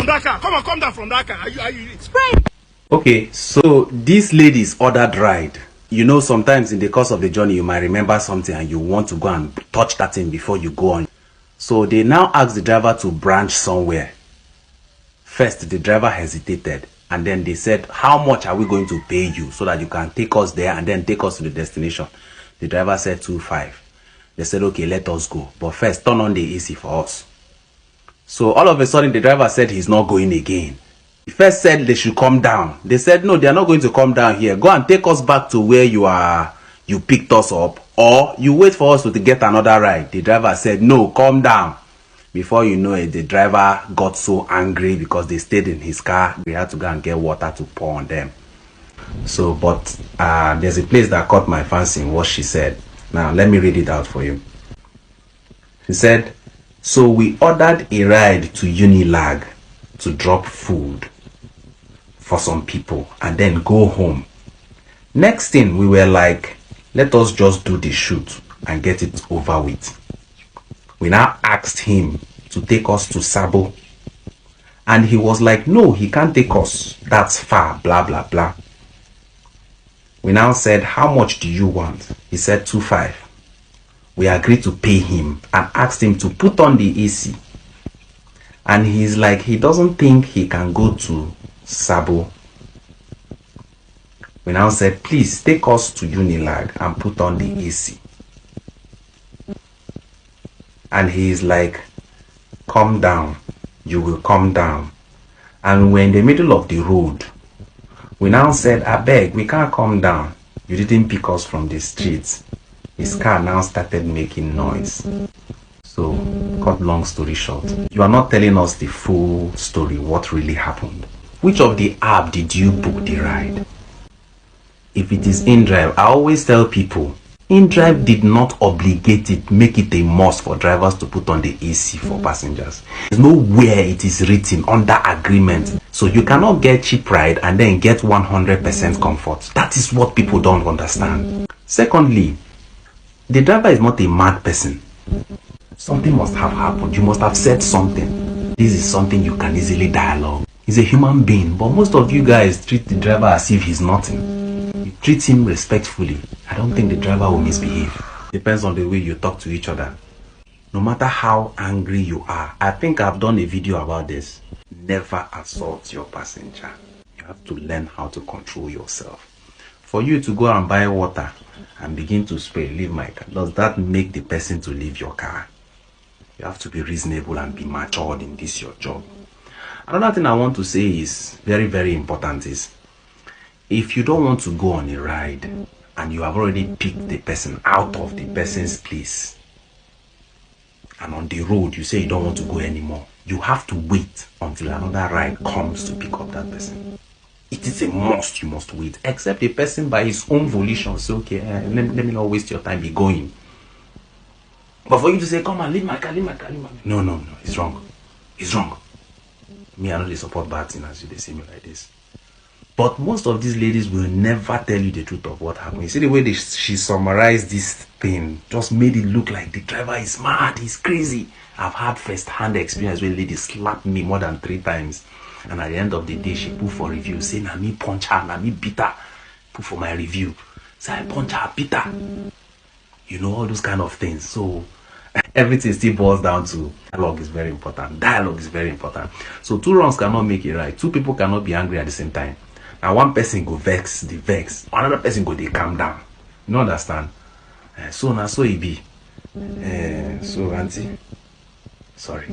that car. Come on, come down from that car. Are you Spray. Okay, so this lady's ordered ride. You know, sometimes in the course of the journey, you might remember something and you want to go and touch that thing before you go on. So they now ask the driver to branch somewhere. First, the driver hesitated. And then they said, how much are we going to pay you so that you can take us there and then take us to the destination? The driver said 2.5. They said, okay, let us go. But first, turn on the AC for us. So all of a sudden, the driver said he's not going again. He first said they should come down. They said, no, they are not going to come down here. Go and take us back to where you picked us up. Or you wait for us to get another ride. The driver said, no, come down. Before you know it, the driver got so angry because they stayed in his car. We had to go and get water to pour on them. So, but there's a place that caught my fancy in what she said. Now, let me read it out for you. She said, so we ordered a ride to Unilag to drop food for some people and then go home. Next thing, we were like, let us just do the shoot and get it over with. We now asked him to take us to Sabo. And he was like, no, he can't take us. That's far, blah, blah, blah. We now said, how much do you want? He said 2.5. We agreed to pay him and asked him to put on the AC. And he's like, he doesn't think he can go to Sabo. We now said, please take us to Unilag and put on the AC. And he's like, calm down, you will come down. And we're in the middle of the road. We now said, I beg, we can't come down. You didn't pick us from the streets. His car now started making noise. So, cut long story short, you are not telling us the full story, what really happened. Which of the app did you book the ride? If it is InDrive, I always tell people, InDrive did not obligate it, make it a must for drivers to put on the AC for passengers. There's nowhere it is written under agreement. So you cannot get cheap ride and then get 100% comfort. That is what people don't understand. Secondly, the driver is not a mad person. Something must have happened. You must have said something. This is something you can easily dialogue. He's a human being, but most of you guys treat the driver as if he's nothing. You treat him respectfully. I don't think the driver will misbehave. Depends on the way you talk to each other. No matter how angry you are, I think I've done a video about this. Never assault your passenger. You have to learn how to control yourself. For you to go and buy water and begin to spray, leave my car, does that make the person to leave your car? You have to be reasonable and be matured in this your job. Another thing I want to say is very, very important is, if you don't want to go on a ride and you have already picked the person out of the person's place and on the road you say you don't want to go anymore, you have to wait until another ride comes to pick up that person. It is a must, you must wait. Except the person by his own volition say, okay, let me not waste your time, be going. But for you to say, come on, leave my car, leave my car, leave my car. No, it's wrong. It's wrong. Me, I know they support bad things as you they see me like this. But most of these ladies will never tell you the truth of what happened. You see the way she summarized this thing, just made it look like the driver is mad, he's crazy. I've had first-hand experience where ladies slapped me more than 3 times. And at the end of the day, she put for review, say, na me punch her, na me beat her. Put for my review. Say, I punch her, beat her. You know, all those kind of things. So, everything still boils down to dialogue is very important. Dialogue is very important. So, 2 wrongs cannot make it right. 2 people cannot be angry at the same time. Now, one person go vex, the vex. Another person go, they calm down. You know, understand? So, now, so it be. So, auntie, sorry.